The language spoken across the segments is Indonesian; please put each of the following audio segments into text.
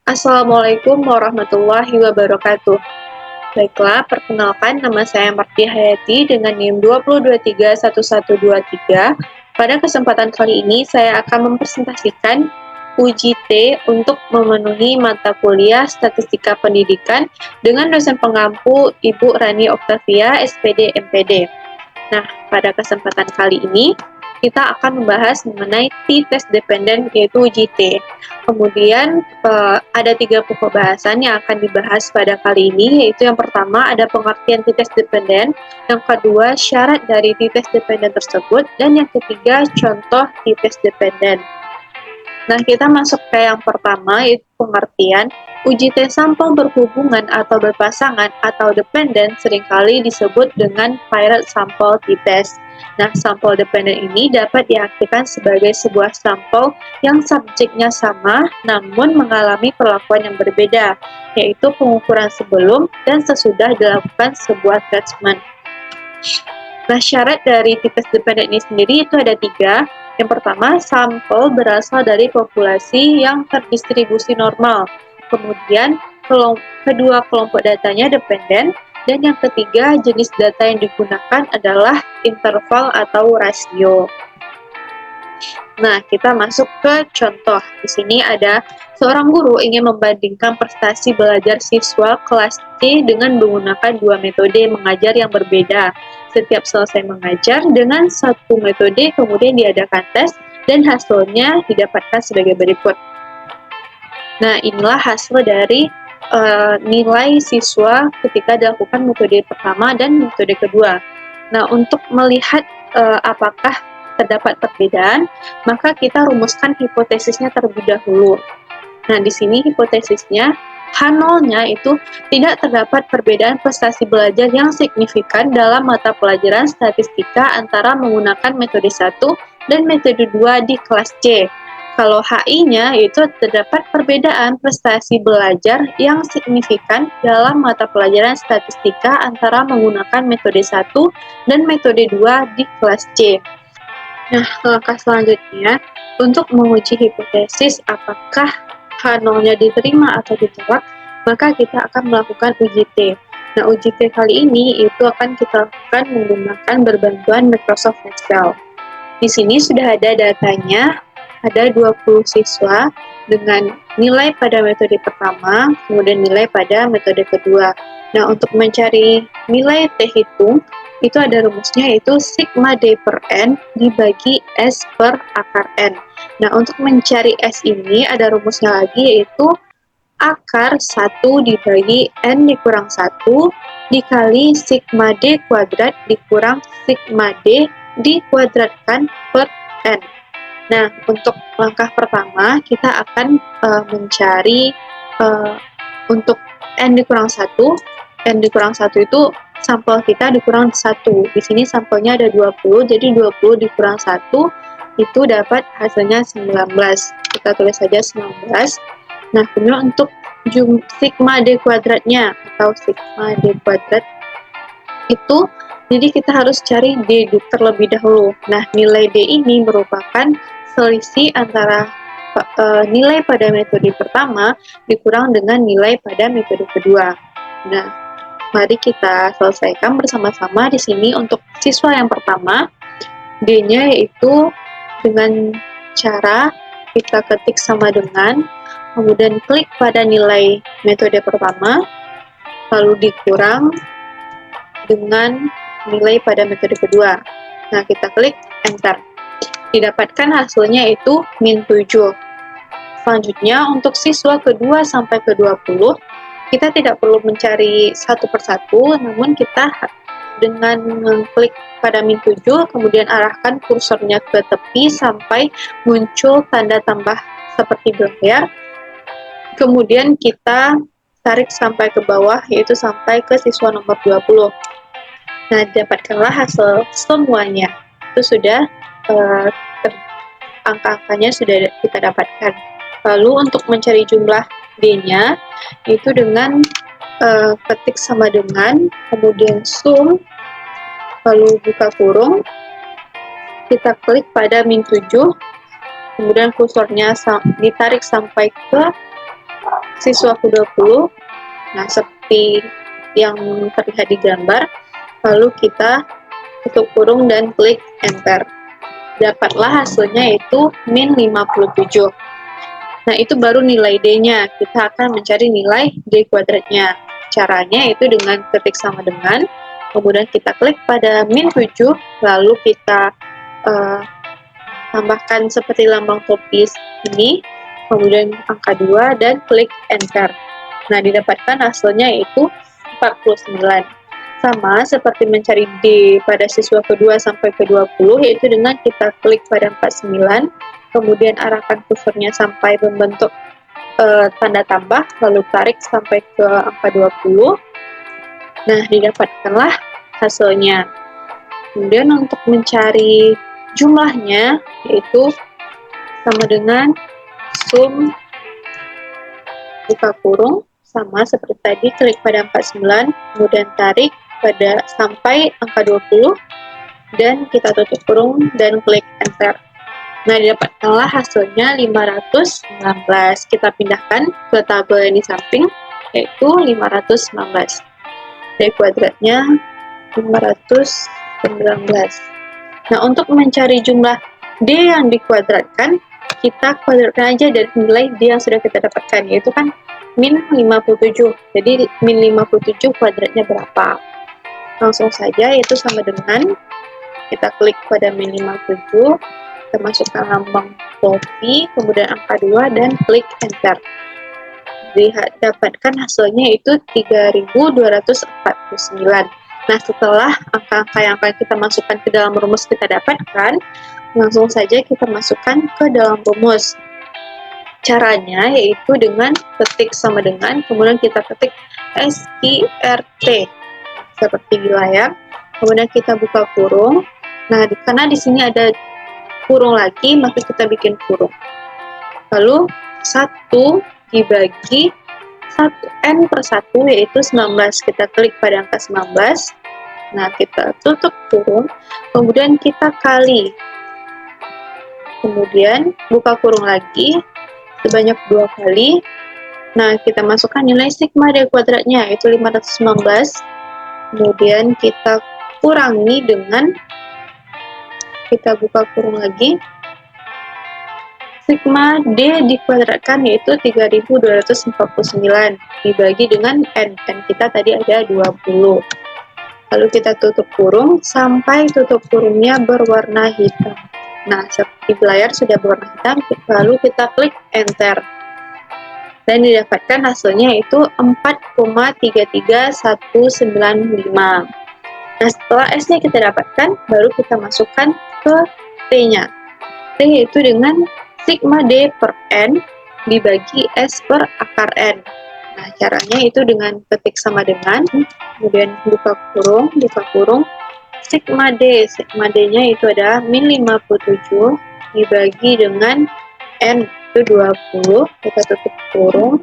Assalamualaikum warahmatullahi wabarakatuh. Baiklah, perkenalkan nama saya Marti Hayati dengan NIM 20231123. Pada kesempatan kali ini saya akan mempresentasikan uji T untuk memenuhi mata kuliah Statistika Pendidikan dengan dosen pengampu Ibu Rani Oktavia, SPD MPD. Nah, pada kesempatan kali ini kita akan membahas mengenai T-test dependen yaitu uji T. Kemudian ada 3 pokok bahasan yang akan dibahas pada kali ini, yaitu yang pertama ada pengertian T-test dependen, yang kedua syarat dari T-test dependen tersebut, dan yang ketiga contoh T-test dependen. Nah, kita masuk ke yang pertama, yaitu pengertian. Uji T sampel berhubungan atau berpasangan atau dependen seringkali disebut dengan paired sample t-test. Nah, sampel dependen ini dapat diartikan sebagai sebuah sampel yang subjeknya sama namun mengalami perlakuan yang berbeda, yaitu pengukuran sebelum dan sesudah dilakukan sebuah treatment. Nah, syarat dari t-test dependen ini sendiri itu ada 3. Yang pertama, sampel berasal dari populasi yang terdistribusi normal. Kemudian, kedua kelompok datanya dependen. Dan yang ketiga, jenis data yang digunakan adalah interval atau rasio. Nah, kita masuk ke contoh. Di sini ada seorang guru ingin membandingkan prestasi belajar siswa kelas C dengan menggunakan 2 metode mengajar yang berbeda. Setiap selesai mengajar dengan satu metode, kemudian diadakan tes, dan hasilnya didapatkan sebagai berikut. Nah, inilah hasil dari nilai siswa ketika dilakukan metode pertama dan metode kedua. Nah, untuk melihat apakah terdapat perbedaan, maka kita rumuskan hipotesisnya terlebih dahulu. Nah, di sini hipotesisnya H0-nya itu tidak terdapat perbedaan prestasi belajar yang signifikan dalam mata pelajaran statistika antara menggunakan metode 1 dan metode 2 di kelas C. Kalau HI-nya itu terdapat perbedaan prestasi belajar yang signifikan dalam mata pelajaran statistika antara menggunakan metode 1 dan metode 2 di kelas C. Nah, langkah selanjutnya, untuk menguji hipotesis apakah H0-nya diterima atau ditolak, maka kita akan melakukan uji T. Nah, uji T kali ini itu akan kita lakukan menggunakan berbantuan Microsoft Excel. Di sini sudah ada datanya, ada 20 siswa dengan nilai pada metode pertama, kemudian nilai pada metode kedua. Nah, untuk mencari nilai T hitung, itu ada rumusnya, yaitu sigma D per N dibagi S per akar N. Nah, untuk mencari S ini ada rumusnya lagi, yaitu akar 1 dibagi N dikurang 1 dikali sigma D kuadrat dikurang sigma D dikuadratkan per N. Nah, untuk langkah pertama, kita akan mencari untuk N dikurang 1. N dikurang 1 itu sampel kita dikurang 1. Di sini sampelnya ada 20, jadi 20 dikurang 1 itu dapat hasilnya 19. Kita tulis saja 19. Nah, kemudian untuk sigma D kuadratnya atau sigma D kuadrat itu, jadi kita harus cari D terlebih dahulu. Nah, nilai D ini merupakan selisih antara nilai pada metode pertama dikurang dengan nilai pada metode kedua. Nah, mari kita selesaikan bersama-sama. Di sini untuk siswa yang pertama, D-nya yaitu dengan cara kita ketik sama dengan, kemudian klik pada nilai metode pertama, lalu dikurang dengan nilai pada metode kedua. Nah, kita klik enter. Didapatkan hasilnya itu min 7. Selanjutnya, untuk siswa kedua sampai ke 20, kita tidak perlu mencari satu persatu, namun kita dengan mengklik pada min 7, kemudian arahkan kursornya ke tepi sampai muncul tanda tambah seperti berlayar. Kemudian kita tarik sampai ke bawah, yaitu sampai ke siswa nomor 20. Nah, dapatkanlah hasil semuanya. Itu sudah angka-angkanya sudah kita dapatkan. Lalu untuk mencari jumlah D-nya, itu dengan ketik sama dengan, kemudian sum, lalu buka kurung, kita klik pada min 7, kemudian kursornya ditarik sampai ke siswa ke-20. Nah, seperti yang terlihat di gambar, lalu kita tutup kurung dan klik enter. Dapatlah hasilnya itu min 57. Nah, itu baru nilai D-nya. Kita akan mencari nilai D kuadratnya. Caranya itu dengan ketik sama dengan, kemudian kita klik pada min 7, lalu kita tambahkan seperti lambang topi ini, kemudian angka 2 dan klik enter. Nah, didapatkan hasilnya yaitu 49. Sama seperti mencari D pada siswa kedua sampai ke-20, yaitu dengan kita klik pada 49, kemudian arahkan kursornya sampai membentuk tanda tambah, lalu tarik sampai ke angka 20. Nah, didapatkanlah hasilnya. Kemudian untuk mencari jumlahnya, yaitu sama dengan sum buka kurung, sama seperti tadi, klik pada 49, kemudian tarik pada sampai angka 20, dan kita tutup kurung dan klik enter. Nah, didapatkanlah hasilnya 519. Kita pindahkan ke tabel yang di samping, yaitu 519. D kuadratnya 519. Nah, untuk mencari jumlah D yang dikuadratkan, kita kuadratkan aja dari nilai D yang sudah kita dapatkan, yaitu kan min 57. Jadi, min 57 kuadratnya berapa? Langsung saja, yaitu sama dengan kita klik pada min 57, kita masukkan lambang topi, kemudian angka 2, dan klik enter. Dapatkan hasilnya itu 3249. Nah, setelah angka-angka yang akan kita masukkan ke dalam rumus kita dapatkan, langsung saja kita masukkan ke dalam rumus. Caranya yaitu dengan ketik sama dengan, kemudian kita ketik SQRT seperti di layar, kemudian kita buka kurung. Nah, karena di sini ada kurung lagi, maka kita bikin kurung. Lalu 1 dibagi 1n per 1, yaitu 19. Kita klik pada angka 19. Nah, kita tutup kurung, kemudian kita kali. Kemudian buka kurung lagi sebanyak 2 kali. Nah, kita masukkan nilai sigma D kuadratnya, yaitu 519. Kemudian kita kurangi dengan, kita buka kurung lagi, sigma D dikuadratkan yaitu 3249 dibagi dengan N kita tadi ada 20. Lalu kita tutup kurung sampai tutup kurungnya berwarna hitam. Nah, seperti di layar sudah berwarna hitam, lalu kita klik enter. Dan didapatkan hasilnya itu 4,33195. Nah, setelah S-nya kita dapatkan, baru kita masukkan ke T-nya. T yaitu dengan sigma D per N dibagi S per akar N. Nah, caranya itu dengan ketik sama dengan, kemudian buka kurung, sigma D-nya itu ada min 57 dibagi dengan N itu 20, kita tutup kurung,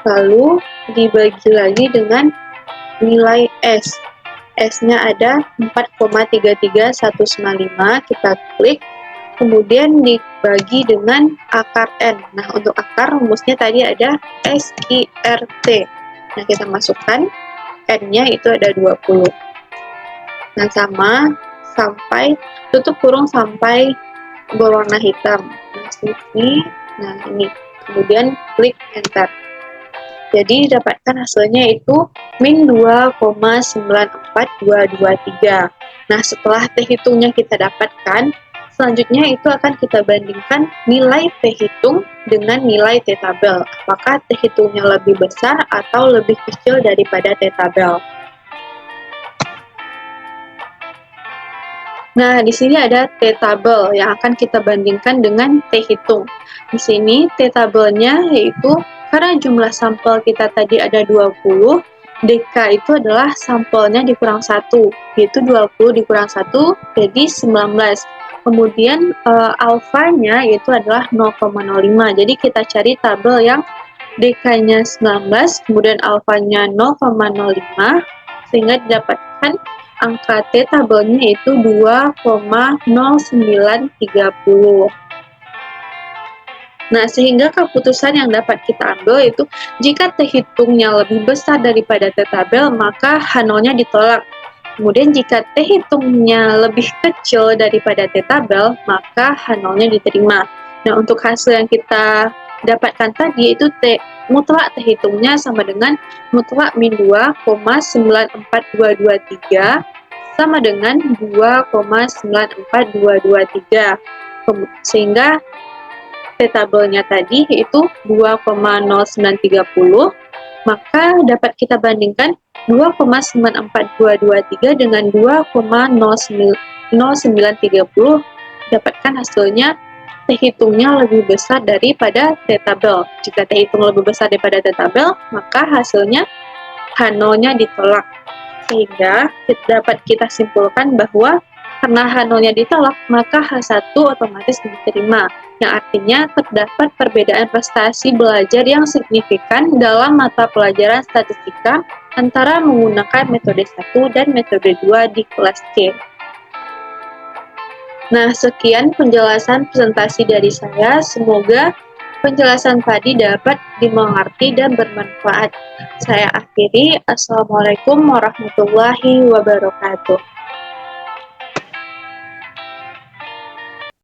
lalu dibagi lagi dengan nilai S. S-nya ada 4,33195, kita klik, kemudian dibagi dengan akar N. Nah, untuk akar rumusnya tadi ada SQRT. Nah, kita masukkan N-nya itu ada 20. Nah, sama sampai tutup kurung sampai berwarna hitam. Nah, sini, nah ini. Kemudian klik enter. Jadi dapatkan hasilnya itu min 2,94223. Nah, setelah T hitungnya kita dapatkan, selanjutnya itu akan kita bandingkan nilai T hitung dengan nilai T tabel. Apakah T hitungnya lebih besar atau lebih kecil daripada T tabel? Nah, di sini ada T tabel yang akan kita bandingkan dengan T hitung. Di sini T tabelnya yaitu karena jumlah sampel kita tadi ada 20, DK itu adalah sampelnya dikurang 1, yaitu 20 dikurang 1 jadi 19. Kemudian alfanya itu adalah 0,05. Jadi kita cari tabel yang DK-nya 19, kemudian alfanya 0,05, sehingga didapatkan angka T tabelnya itu 2,0930. Nah, sehingga keputusan yang dapat kita ambil itu jika T hitungnya lebih besar daripada T tabel, maka H0-nya ditolak. Kemudian jika T hitungnya lebih kecil daripada T tabel, maka H0-nya diterima. Nah, untuk hasil yang kita dapatkan tadi itu mutlak T hitungnya sama dengan mutlak min 2,94223 sama dengan 2,94223. Sehingga T tabelnya tadi yaitu 2,0930, maka dapat kita bandingkan 2,94223 dengan 2,0930, dapatkan hasilnya T hitungnya lebih besar daripada T tabel. Jika T hitung lebih besar daripada T tabel, maka hasilnya H0-nya ditolak. Sehingga dapat kita simpulkan bahwa karena H0-nya ditolak, maka H1 otomatis diterima, yang artinya terdapat perbedaan prestasi belajar yang signifikan dalam mata pelajaran statistika antara menggunakan metode 1 dan metode 2 di kelas C. Nah, sekian penjelasan presentasi dari saya. Semoga penjelasan tadi dapat dimengerti dan bermanfaat. Saya akhiri. Assalamualaikum warahmatullahi wabarakatuh.